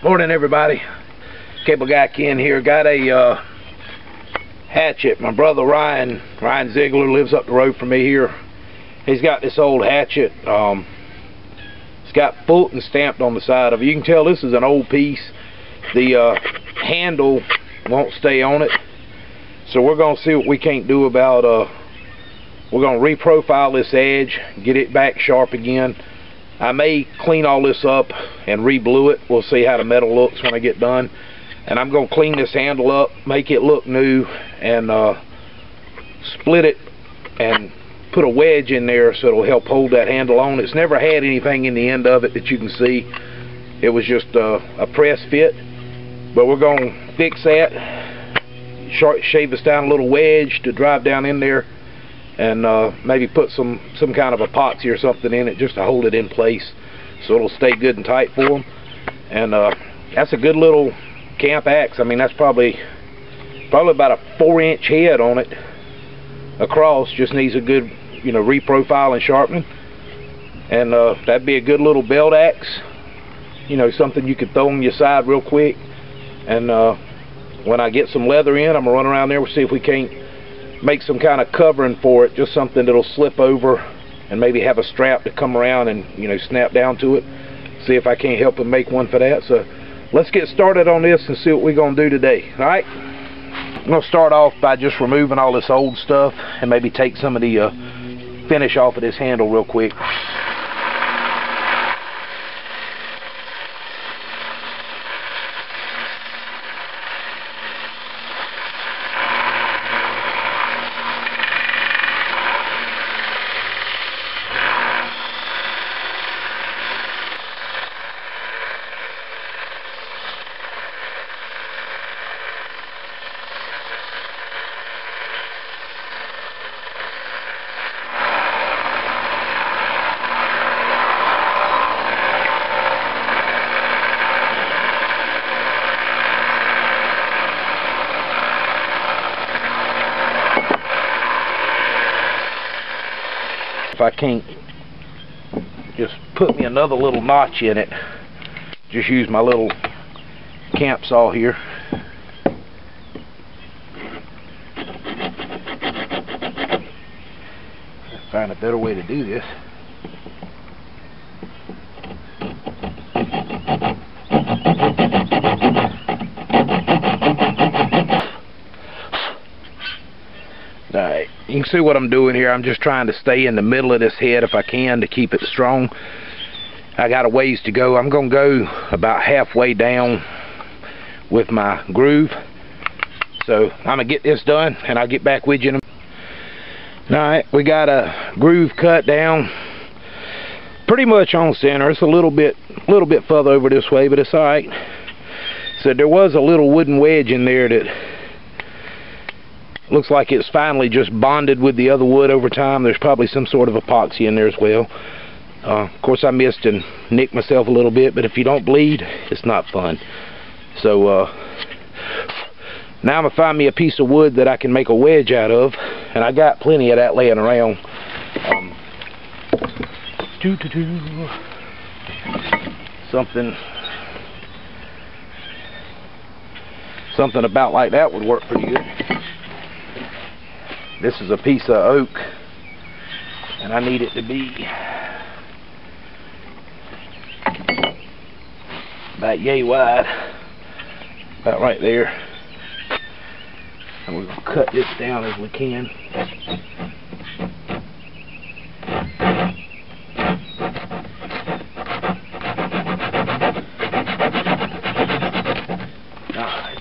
Morning, everybody. Cable Guy Ken here. Got a hatchet. My brother Ryan Ziegler lives up the road from me here. He's got this old hatchet. It's got Fulton stamped on the side of it. You can tell this is an old piece. The handle won't stay on it, so we're going to see what we can't do about we're going to reprofile this edge, get it back sharp again. I may clean all this up and re-blue it. We'll see how the metal looks when I get done. And I'm going to clean this handle up, make it look new, and split it and put a wedge in there so it'll help hold that handle on. It's never had anything in the end of it that you can see. It was just a press fit. But we're going to fix that, shave us down a little wedge to drive down in there, and maybe put some kind of epoxy or something in it just to hold it in place so it'll stay good and tight for them. And that's a good little camp axe. I mean, that's probably about a 4-inch head on it across. Just needs a good, reprofile and sharpening. And that'd be a good little belt axe, something you could throw on your side real quick. And when I get some leather in, I'm gonna run around there. We'll see if we can't make some kind of covering for it, just something that'll slip over, and maybe have a strap to come around and snap down to it. See if I can't help him make one for that. So let's get started on this and see what we're gonna do today. All right, I'm gonna start off by just removing all this old stuff and maybe take some of the finish off of this handle real quick. If I can't just put me another little notch in it, just use my little camp saw here. Find a better way to do this. Alright, you can see what I'm doing here. I'm just trying to stay in the middle of this head if I can to keep it strong. I got a ways to go. I'm going to go about halfway down with my groove. So I'm going to get this done and I'll get back with you in a minute. Alright, we got a groove cut down pretty much on center. It's a little bit further over this way, but it's alright. So there was a little wooden wedge in there that looks like it's finally just bonded with the other wood over time. There's probably some sort of epoxy in there as well. Of course, I missed and nicked myself a little bit, but if you don't bleed, it's not fun. So now I'm going to find me a piece of wood that I can make a wedge out of, and I got plenty of that laying around. Something about like that would work pretty good. This is a piece of oak, and I need it to be about yay wide, about right there. And we're going to cut this down as we can. Alright.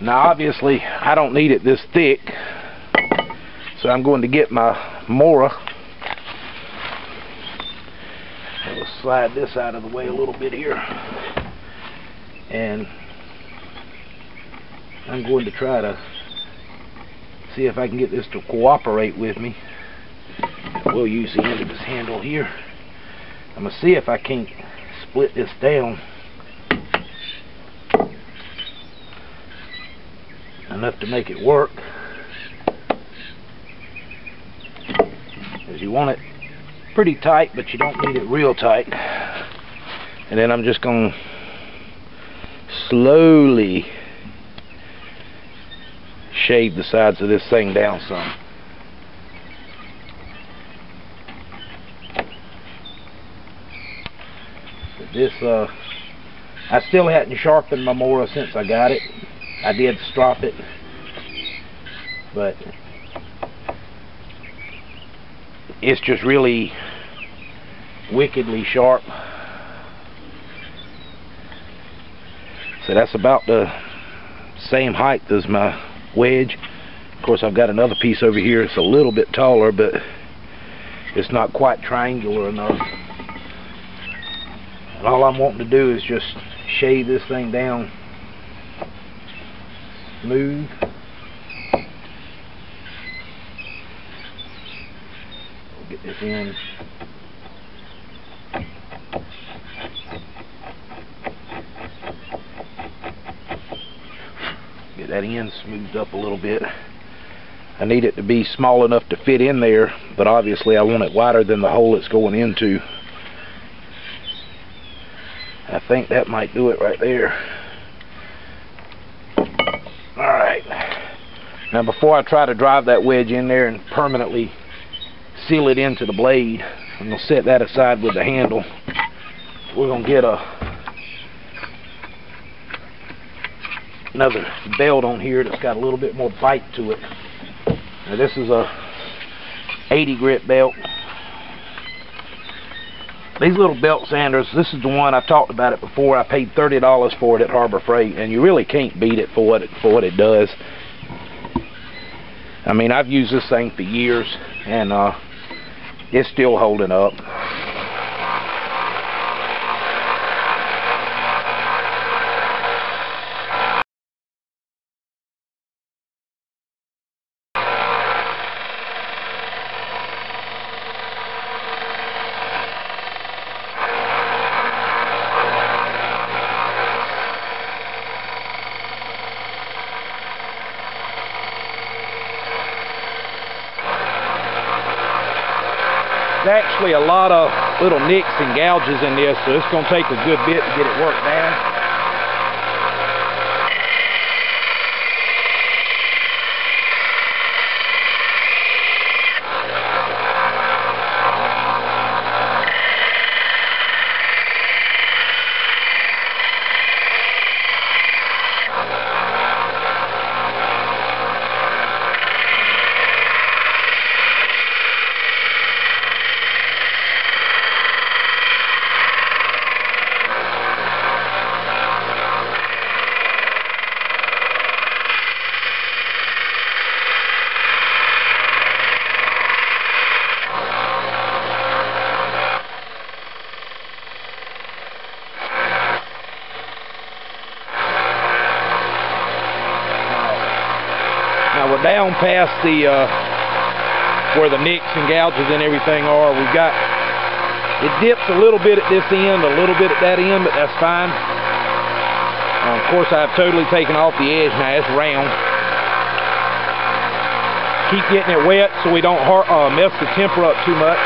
Now obviously I don't need it this thick, so I'm going to get my Mora. We'll slide this out of the way a little bit here. And I'm going to try to see if I can get this to cooperate with me. We'll use the end of this handle here. I'm going to see if I can't split this down enough to make it work. As you want it pretty tight, but you don't need it real tight. And then I'm just going to slowly shave the sides of this thing down some. But this, I still hadn't sharpened my Mora since I got it. I did strop it, but it's just really wickedly sharp. So that's about the same height as my wedge. Of course, I've got another piece over here. It's a little bit taller, but it's not quite triangular enough. And all I'm wanting to do is just shave this thing down smooth. We'll get this in. Get that end smoothed up a little bit. I need it to be small enough to fit in there, but obviously I want it wider than the hole it's going into. I think that might do it right there. Alright. Now before I try to drive that wedge in there and permanently seal it into the blade, I'm going to set that aside with the handle. We're going to get another belt on here that's got a little bit more bite to it. Now this is a 80 grit belt. These little belt sanders, this is the one I talked about it before. I paid $30 for it at Harbor Freight, and you really can't beat it for what it does. I mean, I've used this thing for years, and it's still holding up. There's actually a lot of little nicks and gouges in this, so it's going to take a good bit to get it worked down. Now we're down past the where the nicks and gouges and everything are. We've got, it dips a little bit at this end, a little bit at that end, but that's fine. Of course, I've totally taken off the edge now. It's round. Keep getting it wet so we don't mess the temper up too much.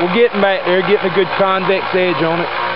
We're getting back there, getting a good convex edge on it.